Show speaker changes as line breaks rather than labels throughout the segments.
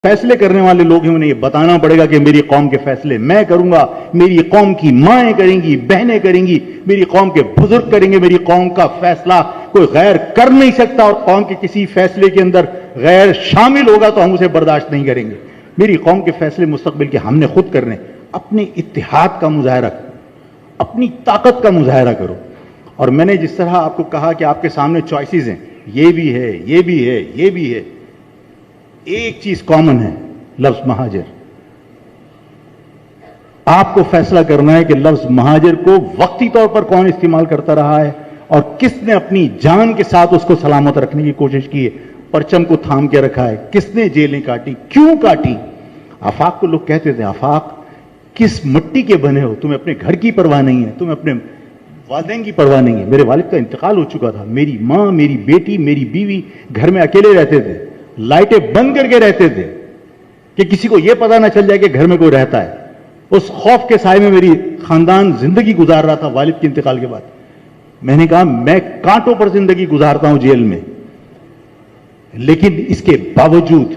فیصلے کرنے والے لوگ ہیں انہیں یہ بتانا پڑے گا کہ میری قوم کے فیصلے میں کروں گا، میری قوم کی مائیں کریں گی، بہنیں کریں گی، میری قوم کے بزرگ کریں گے، میری قوم کا فیصلہ کوئی غیر کر نہیں سکتا، اور قوم کے کسی فیصلے کے اندر غیر شامل ہوگا تو ہم اسے برداشت نہیں کریں گے۔ میری قوم کے فیصلے مستقبل کے ہم نے خود کرنے۔ اپنے اتحاد کا مظاہرہ کرو، اپنی طاقت کا مظاہرہ کرو۔ اور میں نے جس طرح آپ کو کہا کہ آپ کے سامنے چوائسیز ہیں، یہ بھی ہے، یہ بھی ہے، یہ بھی ہے، ایک چیز کامن ہے، لفظ مہاجر۔ آپ کو فیصلہ کرنا ہے کہ لفظ مہاجر کو وقتی طور پر کون استعمال کرتا رہا ہے اور کس نے اپنی جان کے ساتھ اس کو سلامت رکھنے کی کوشش کی ہے، پرچم کو تھام کے رکھا ہے، کس نے جیلیں کاٹی، کیوں کاٹی۔ آفاق کو لوگ کہتے تھے، آفاق کس مٹی کے بنے ہو، تمہیں اپنے گھر کی پرواہ نہیں ہے، تمہیں اپنے والدین کی پرواہ نہیں ہے۔ میرے والد کا انتقال ہو چکا تھا، میری ماں، میری بیٹی، میری بیوی گھر میں اکیلے رہتے تھے، لائٹیں بند کر کے رہتے تھے کہ کسی کو یہ پتا نہ چل جائے کہ گھر میں کوئی رہتا ہے۔ اس خوف کے سائے میں میری خاندان زندگی گزار رہا تھا والد کے انتقال کے بعد۔ میں نے کہا میں کانٹوں پر زندگی گزارتا ہوں جیل میں، لیکن اس کے باوجود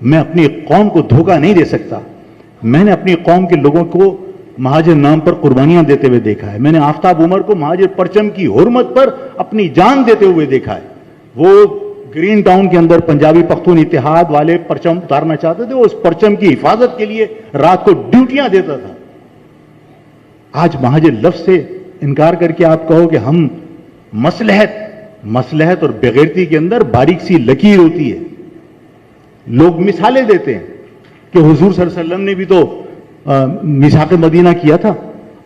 میں اپنی قوم کو دھوکہ نہیں دے سکتا۔ میں نے اپنی قوم کے لوگوں کو مہاجر نام پر قربانیاں دیتے ہوئے دیکھا ہے۔ میں نے آفتاب عمر کو مہاجر پرچم کی حرمت پر اپنی جان دیتے ہوئے دیکھا ہے۔ وہ گرین ٹاؤن کے اندر پنجابی پختون اتحاد والے پرچم اتارنا چاہتے تھے، وہ اس پرچم کی حفاظت کے لیے رات کو ڈیوٹیاں دیتا تھا۔ آج مہاجر لفظ سے انکار کر کے آپ کہو کہ ہم مصلحت اور بغیرتی کے اندر باریک سی لکیر ہوتی ہے۔ لوگ مثالیں دیتے ہیں کہ حضور صلی اللہ علیہ وسلم نے بھی تو میثاق مدینہ کیا تھا،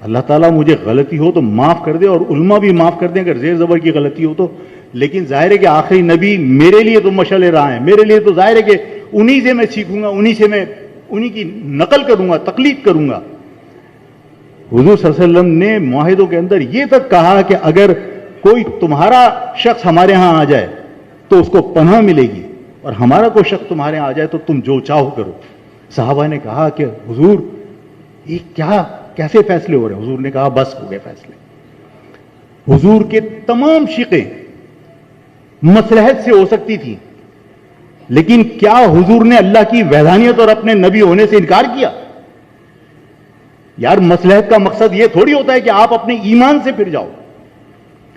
اللہ تعالیٰ مجھے غلطی ہو تو معاف کر دے، اور علماء بھی معاف کر دیں اگر زیر زبر کی غلطی ہو تو۔ لیکن ظاہر ہے کہ آخری نبی میرے لیے تو مشعل راہ ہیں، میرے لیے تو ظاہر ہے کہ انہی سے میں سیکھوں گا، انہی کی نقل کروں گا، تقلید کروں گا۔ حضور صلی اللہ علیہ وسلم نے معاہدوں کے اندر یہ تک کہا کہ اگر کوئی تمہارا شخص ہمارے ہاں آ جائے تو اس کو پناہ ملے گی، اور ہمارا کوئی شخص تمہارے ہاں آ جائے تو تم جو چاہو کرو۔ صحابہ نے کہا کہ حضور یہ کیسے فیصلے ہو رہے ہیں؟ حضور نے کہا بس ہو گئے فیصلے۔ حضور کے تمام شقیں مصلحت سے ہو سکتی تھی، لیکن کیا حضور نے اللہ کی وحدانیت اور اپنے نبی ہونے سے انکار کیا؟ یار مصلحت کا مقصد یہ تھوڑی ہوتا ہے کہ آپ اپنے ایمان سے پھر جاؤ۔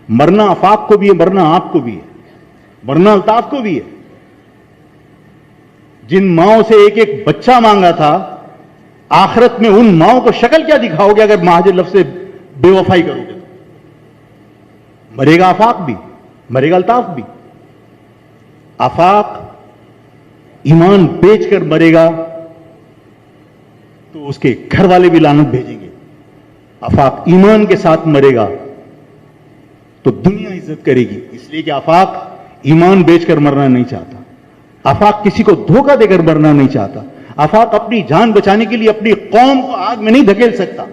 مرنا آفاق کو بھی ہے، مرنا آپ کو بھی ہے، مرنا الطاف کو بھی ہے۔ جن ماؤں سے ایک ایک بچہ مانگا تھا، آخرت میں ان ماؤں کو شکل کیا دکھاؤ گے اگر مہاجر لفظ سے بے وفائی کرو گے؟ مرے گا آفاق بھی، مرے گا الطاف بھی۔ آفاق ایمان بیچ کر مرے گا تو اس کے گھر والے بھی لعنت بھیجیں گے۔ آفاق ایمان کے ساتھ مرے گا تو دنیا عزت کرے گی، اس لیے کہ آفاق ایمان بیچ کر مرنا نہیں چاہتا، آفاق کسی کو دھوکہ دے کر مرنا نہیں چاہتا، آفاق اپنی جان بچانے کے لیے اپنی قوم کو آگ میں نہیں دھکیل سکتا۔